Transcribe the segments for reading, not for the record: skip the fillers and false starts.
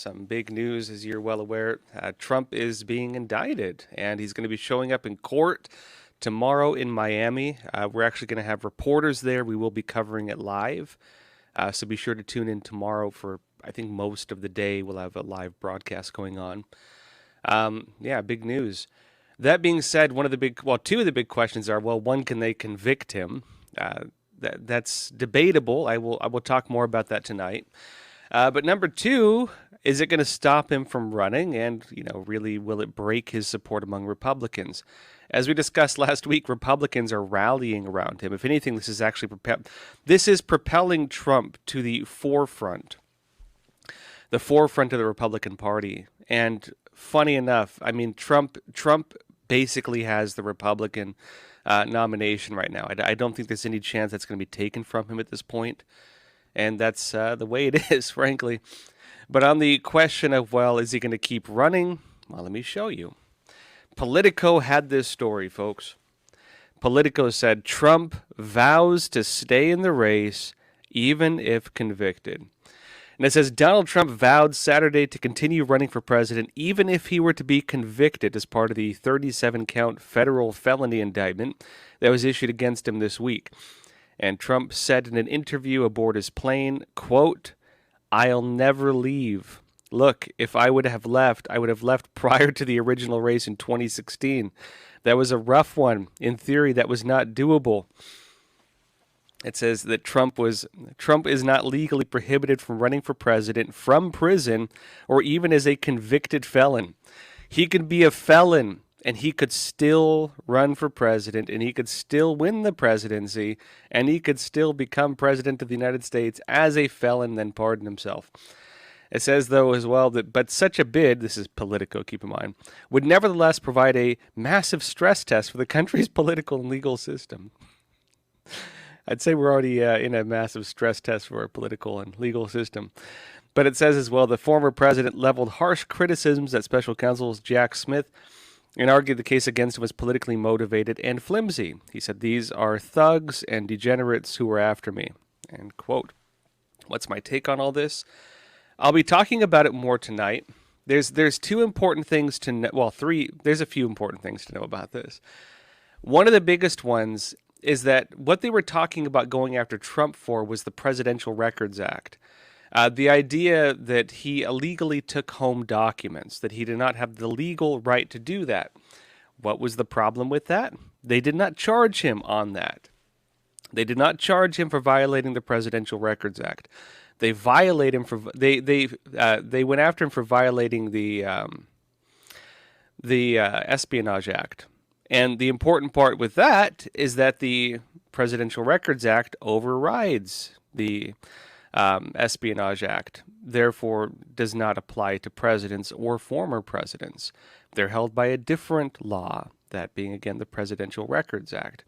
some big news, as you're well aware. Trump is being indicted, and he's going to be showing up in court tomorrow in Miami. We're actually going to have reporters there. We will be covering it live. So be sure to tune in tomorrow for, I think, most of the day. We'll have a live broadcast going on. Yeah, big news. That being said, two of the big questions are, well, one, can they convict him? That's debatable. I will talk more about that tonight. But number two, is it going to stop him from running? And, really, will it break his support among Republicans? As we discussed last week, Republicans are rallying around him. If anything, this is propelling Trump to the forefront of the Republican Party. And funny enough, I mean, Trump basically has the Republican nomination right now. I don't think there's any chance that's going to be taken from him at this point. And that's the way it is, frankly. But on the question of, well, is he going to keep running? Well, let me show you. Politico had this story, folks. Politico said, Trump vows to stay in the race even if convicted. And it says, Donald Trump vowed Saturday to continue running for president even if he were to be convicted as part of the 37-count federal felony indictment that was issued against him this week. And Trump said in an interview aboard his plane, quote, "I'll never leave. Look, if I would have left, I would have left prior to the original race in 2016. That was a rough one. In theory, that was not doable." It says that Trump is not legally prohibited from running for president from prison or even as a convicted felon. He could be a felon and he could still run for president and he could still win the presidency and he could still become president of the United States as a felon and then pardon himself. It says, though, as well, but such a bid, this is Politico, keep in mind, would nevertheless provide a massive stress test for the country's political and legal system. I'd say we're already in a massive stress test for our political and legal system. But it says as well, the former president leveled harsh criticisms at special counsel Jack Smith and argued the case against him was politically motivated and flimsy. He said, "These are thugs and degenerates who are after me." End quote. What's my take on all this? I'll be talking about it more tonight. There's two important things to know. Well, three. There's a few important things to know about this. One of the biggest ones is that what they were talking about going after Trump for was the Presidential Records Act. The idea that he illegally took home documents, that he did not have the legal right to do that. What was the problem with that? They did not charge him on that. They did not charge him for violating the Presidential Records Act. They violate him for they went after him for violating the Espionage Act. And the important part with that is that the Presidential Records Act overrides the Espionage Act, therefore does not apply to presidents or former presidents. They're held by a different law, that being, again, the Presidential Records Act.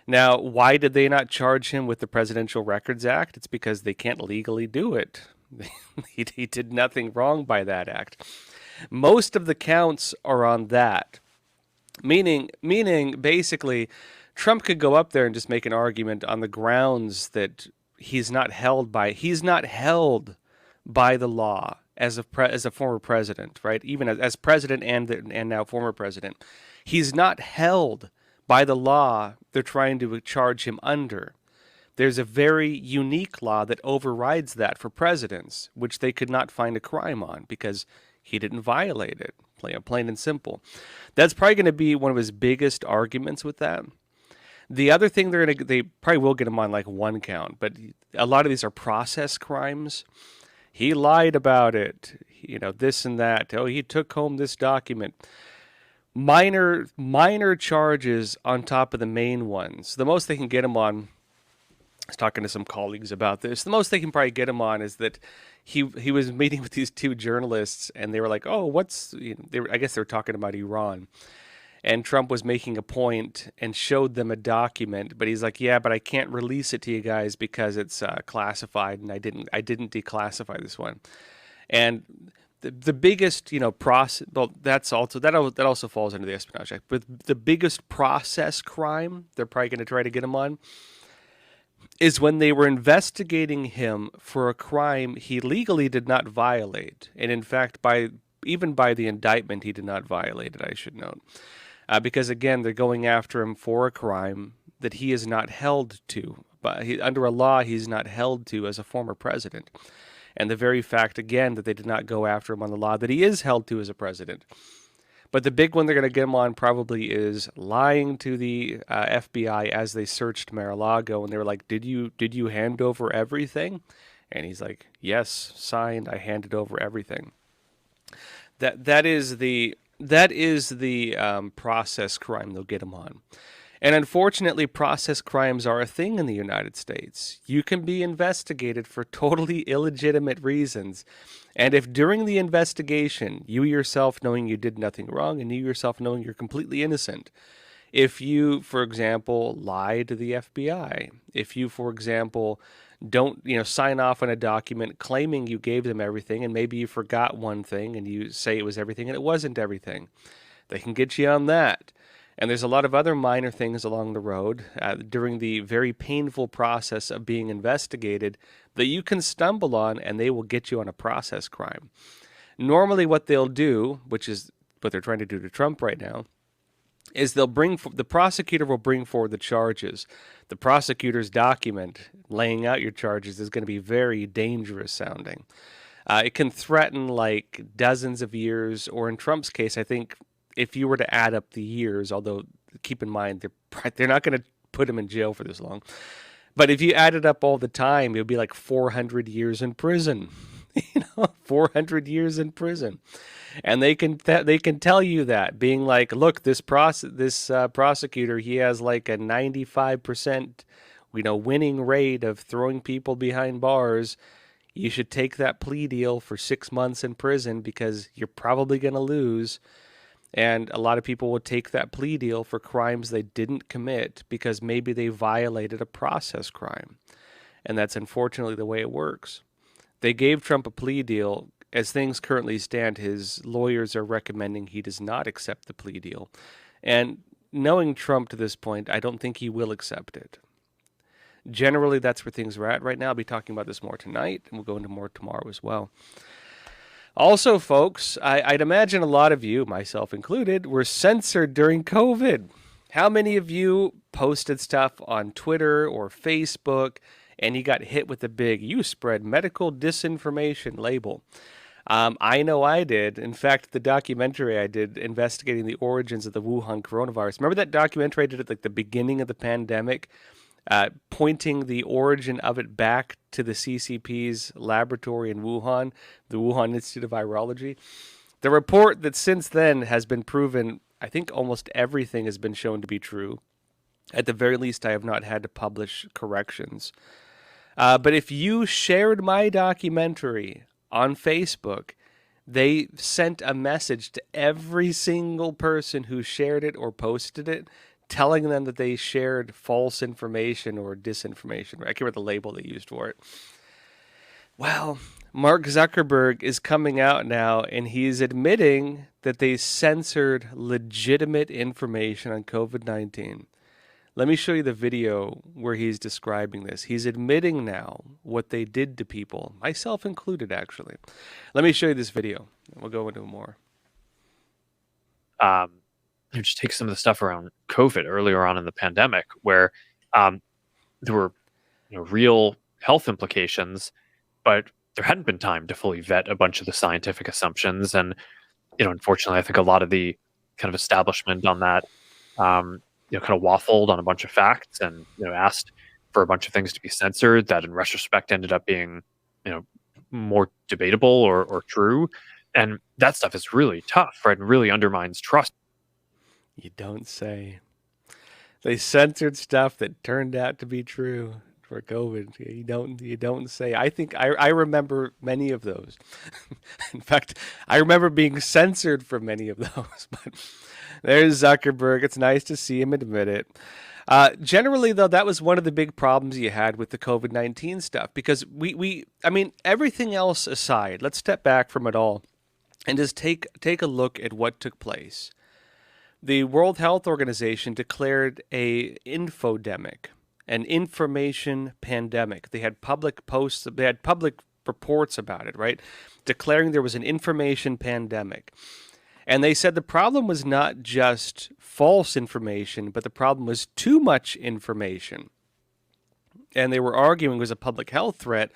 Now, why did they not charge him with the Presidential Records Act? It's because they can't legally do it. He did nothing wrong by that act. Most of the counts are on that. Meaning, basically, Trump could go up there and just make an argument on the grounds that he's not held by the law as a former president, right? Even as president and now former president, he's not held by the law they're trying to charge him under. There's a very unique law that overrides that for presidents, which they could not find a crime on because he didn't violate it. Plain and simple. That's probably going to be one of his biggest arguments with that. The other thing they probably will get him on like one count, but a lot of these are process crimes. He lied about it, this and that. Oh, he took home this document. Minor charges on top of the main ones. The most they can get him on, I was talking to some colleagues about this, the most they can probably get him on is that he was meeting with these two journalists and they were like, oh, I guess they were talking about Iran. And Trump was making a point and showed them a document, but he's like, yeah, but I can't release it to you guys because it's classified, and I didn't declassify this one. And the biggest, process, well, that also falls under the Espionage Act. But the biggest process crime they're probably going to try to get him on, is when they were investigating him for a crime he legally did not violate. And in fact, even by the indictment, he did not violate it, I should note. Because again, they're going after him for a crime that he is not held to. But under a law, he's not held to as a former president. And the very fact, again, that they did not go after him on the law that he is held to as a president. But the big one they're going to get him on probably is lying to the FBI as they searched Mar-a-Lago, and they were like, "Did you hand over everything?" And he's like, "Yes, signed. I handed over everything." That is the process crime they'll get him on. And unfortunately, process crimes are a thing in the United States. You can be investigated for totally illegitimate reasons. And if during the investigation, you yourself knowing you did nothing wrong and you yourself knowing you're completely innocent, if you, for example, lie to the FBI, if you, for example, don't sign off on a document claiming you gave them everything and maybe you forgot one thing and you say it was everything and it wasn't everything, they can get you on that. And there's a lot of other minor things along the road during the very painful process of being investigated that you can stumble on, and they will get you on a process crime. Normally what they'll do, which is what they're trying to do to Trump right now, is the prosecutor will bring forward the charges. The prosecutor's document laying out your charges is going to be very dangerous sounding. It can threaten like dozens of years, or in Trump's case, I think if you were to add up the years, although keep in mind they're not going to put him in jail for this long, but if you added up all the time, it would be like 400 years in prison. 400 years in prison, and they can tell you that, being like, look, this prosecutor, he has like a 95% winning rate of throwing people behind bars. You should take that plea deal for 6 months in prison because you're probably going to lose. And a lot of people will take that plea deal for crimes they didn't commit because maybe they violated a process crime. And that's unfortunately the way it works. They gave Trump a plea deal. As things currently stand, his lawyers are recommending he does not accept the plea deal. And knowing Trump to this point, I don't think he will accept it. Generally, that's where things are at right now. I'll be talking about this more tonight, and we'll go into more tomorrow as well. Also, folks, I'd imagine a lot of you, myself included, were censored during COVID. How many of you posted stuff on Twitter or Facebook and you got hit with the big "you spread medical disinformation" label? I know I did. In fact, the documentary I did investigating the origins of the Wuhan coronavirus. Remember that documentary I did at like the beginning of the pandemic? Pointing the origin of it back to the CCP's laboratory in Wuhan, the Wuhan Institute of Virology. The report that since then has been proven, I think almost everything has been shown to be true. At the very least, I have not had to publish corrections. But if you shared my documentary on Facebook, they sent a message to every single person who shared it or posted it, telling them that they shared false information or disinformation. I can't remember the label they used for it. Well, Mark Zuckerberg is coming out now, and he's admitting that they censored legitimate information on COVID-19. Let me show you the video where he's describing this. He's admitting now what they did to people, myself included, actually. Let me show you this video, and we'll go into more. Just take some of the stuff around COVID earlier on in the pandemic, where there were real health implications, but there hadn't been time to fully vet a bunch of the scientific assumptions. And unfortunately, I think a lot of the kind of establishment on that kind of waffled on a bunch of facts and asked for a bunch of things to be censored that in retrospect ended up being more debatable or true. And that stuff is really tough, right? And really undermines trust. You don't say. They censored stuff that turned out to be true for COVID. You don't say. I think I remember many of those. In fact, I remember being censored for many of those. But there's Zuckerberg. It's nice to see him admit it. Generally, though, that was one of the big problems you had with the COVID-19 stuff, because I mean, everything else aside, let's step back from it all and just take a look at what took place. The World Health Organization declared a infodemic, an information pandemic. They had public posts, they had public reports about it, right? Declaring there was an information pandemic. And they said the problem was not just false information, but the problem was too much information. And they were arguing it was a public health threat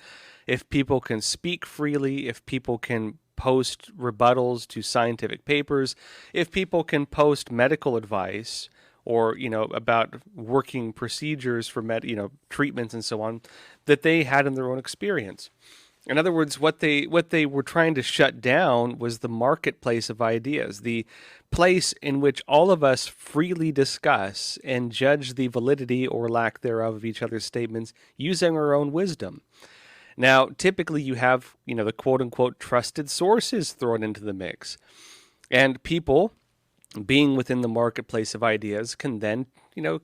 if people can speak freely, if people can post rebuttals to scientific papers, if people can post medical advice or about working procedures for treatments and so on that they had in their own experience. In other words, what they were trying to shut down was the marketplace of ideas, the place in which all of us freely discuss and judge the validity or lack thereof of each other's statements using our own wisdom. Now, typically you have, the quote unquote trusted sources thrown into the mix. And people, being within the marketplace of ideas, can then,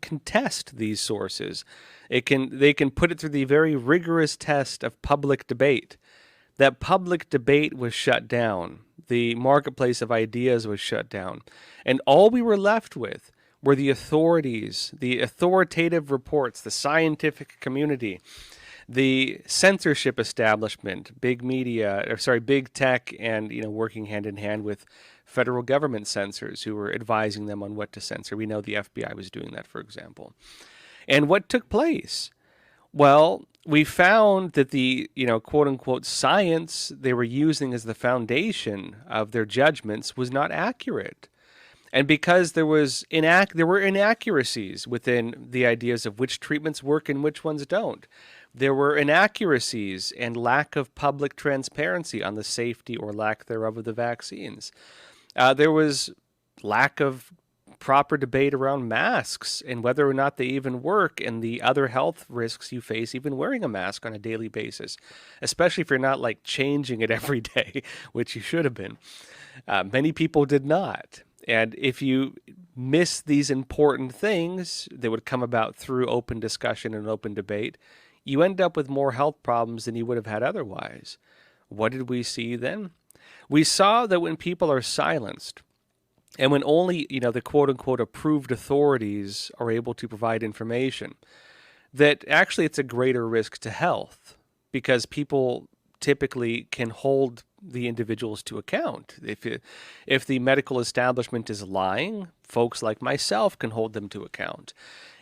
contest these sources. They can put it through the very rigorous test of public debate. That public debate was shut down. The marketplace of ideas was shut down. And all we were left with were the authorities, the authoritative reports, the scientific community, the censorship establishment, big tech, and working hand in hand with federal government censors who were advising them on what to censor. We know the FBI was doing that, for example. And what took place? Well, we found that the quote unquote science they were using as the foundation of their judgments was not accurate. And because there were inaccuracies within the ideas of which treatments work and which ones don't. There were inaccuracies and lack of public transparency on the safety or lack thereof of the vaccines. There was lack of proper debate around masks and whether or not they even work and the other health risks you face even wearing a mask on a daily basis, especially if you're not changing it every day, which you should have been. Many people did not. And if you miss these important things that would come about through open discussion and open debate, you end up with more health problems than you would have had otherwise. What did we see then? We saw that when people are silenced, and when only, the quote-unquote approved authorities are able to provide information, that actually it's a greater risk to health because people typically can hold the individuals to account. If the medical establishment is lying, folks like myself can hold them to account.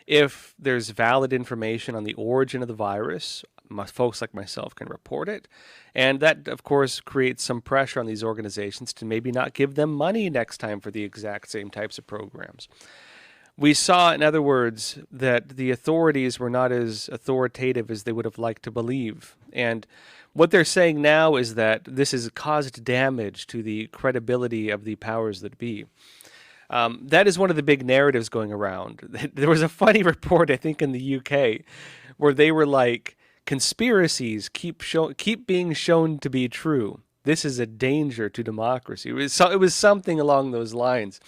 If there's valid information on the origin of the virus, folks like myself can report it. And that, of course, creates some pressure on these organizations to maybe not give them money next time for the exact same types of programs. We saw, in other words, that the authorities were not as authoritative as they would have liked to believe. And what they're saying now is that this has caused damage to the credibility of the powers that be. That is one of the big narratives going around. There was a funny report, I think, in the UK, where they were like, conspiracies keep being shown to be true. This is a danger to democracy. It was something along those lines.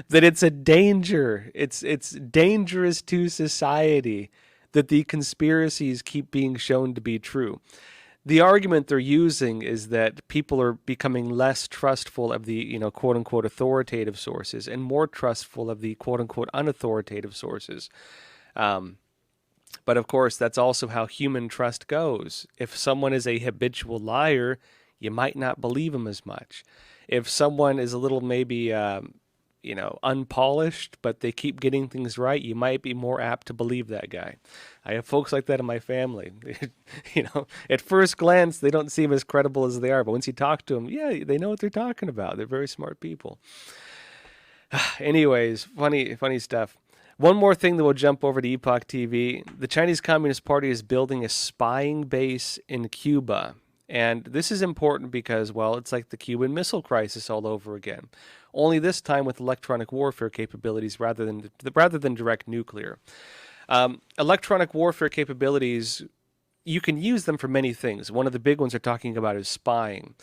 That it's a danger. It's dangerous to society that the conspiracies keep being shown to be true. The argument they're using is that people are becoming less trustful of the, quote unquote authoritative sources and more trustful of the quote unquote unauthoritative sources. But of course, that's also how human trust goes. If someone is a habitual liar, you might not believe them as much. If someone is a little maybe, unpolished, but they keep getting things right, you might be more apt to believe that guy. I have folks like that in my family. At first glance, they don't seem as credible as they are, but once you talk to them, yeah, they know what they're talking about. They're very smart people. Anyways, funny stuff. One more thing that we'll jump over to Epoch TV. The Chinese Communist Party is building a spying base in Cuba. And this is important because, well, it's like the Cuban Missile Crisis all over again. Only this time with electronic warfare capabilities rather than direct nuclear. Electronic warfare capabilities, you can use them for many things. One of the big ones they're talking about is spying.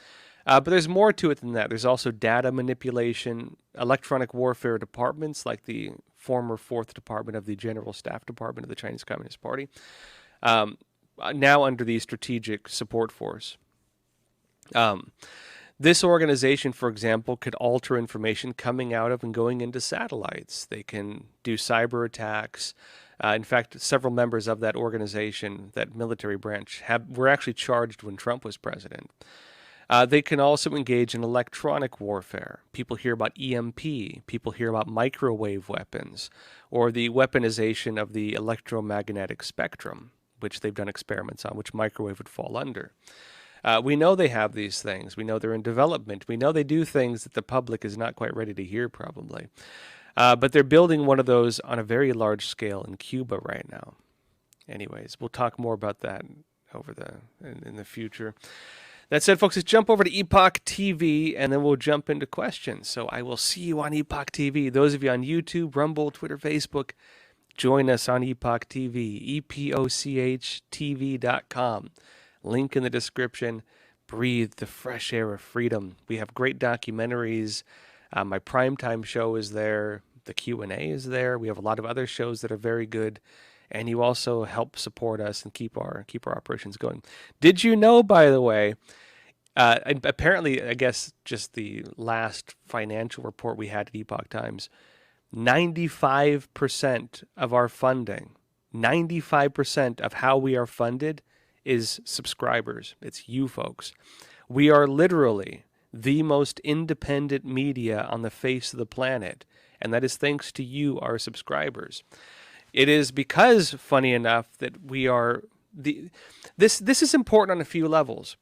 But there's more to it than that. There's also data manipulation, electronic warfare departments like the former 4th Department of the General Staff Department of the Chinese Communist Party, now under the Strategic Support Force. This organization, for example, could alter information coming out of and going into satellites. They can do cyber attacks. In fact, several members of that organization, that military branch, were actually charged when Trump was president. They can also engage in electronic warfare. People hear about EMP, people hear about microwave weapons, or the weaponization of the electromagnetic spectrum, which they've done experiments on, which microwave would fall under. We know they have these things. We know they're in development. We know they do things that the public is not quite ready to hear, probably. But they're building one of those on a very large scale in Cuba right now. Anyways, we'll talk more about that in the future. That said, folks, let's jump over to Epoch TV, and then we'll jump into questions. So I will see you on Epoch TV. Those of you on YouTube, Rumble, Twitter, Facebook, join us on Epoch TV, EpochTV.com. Link in the description. Breathe the fresh air of freedom. We have great documentaries. My primetime show is there. The Q&A is there. We have a lot of other shows that are very good. And you also help support us and keep our operations going. Did you know, by the way, apparently, I guess just the last financial report we had at Epoch Times, 95% of our funding, 95% of how we are funded is subscribers. It's you folks. We are literally the most independent media on the face of the planet, and that is thanks to you, our subscribers. It is because, funny enough, that we are this is important on a few levels.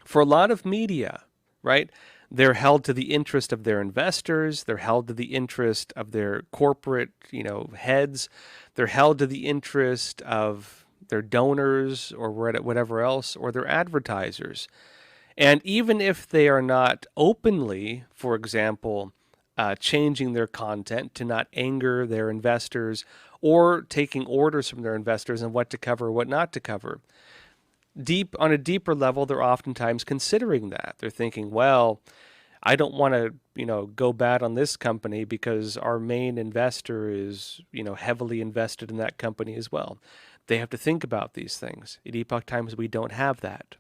For a lot of media, right, they're held to the interest of their investors. They're held to the interest of their corporate, heads. They're held to the interest of their donors or whatever else, or their advertisers. And even if they are not openly, for example, changing their content to not anger their investors or taking orders from their investors on what to cover, what not to cover, on a deeper level, they're oftentimes considering that. They're thinking, well, I don't want to, go bad on this company because our main investor is, heavily invested in that company as well. They have to think about these things. At Epoch Times, we don't have that.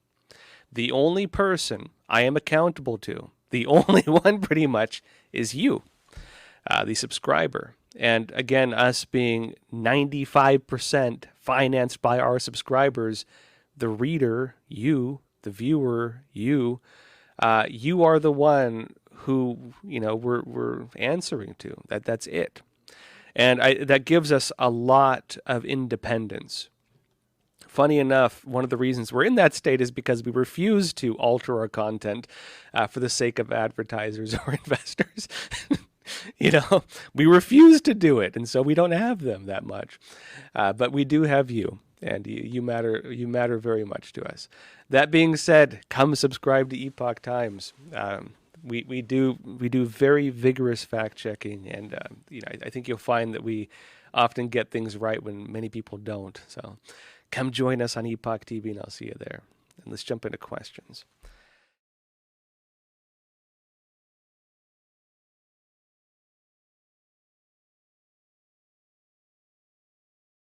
The only person I am accountable to, the only one pretty much, is you, the subscriber. And again, us being 95% financed by our subscribers, the reader, you, the viewer, you are the one who, we're answering to. That's it. And that gives us a lot of independence. Funny enough, one of the reasons we're in that state is because we refuse to alter our content for the sake of advertisers or investors. We refuse to do it, and so we don't have them that much. But we do have you, and you matter. You matter very much to us. That being said, come subscribe to Epoch Times. We do very vigorous fact checking, and I think you'll find that we often get things right when many people don't. So come join us on Epoch TV, and I'll see you there. And let's jump into questions.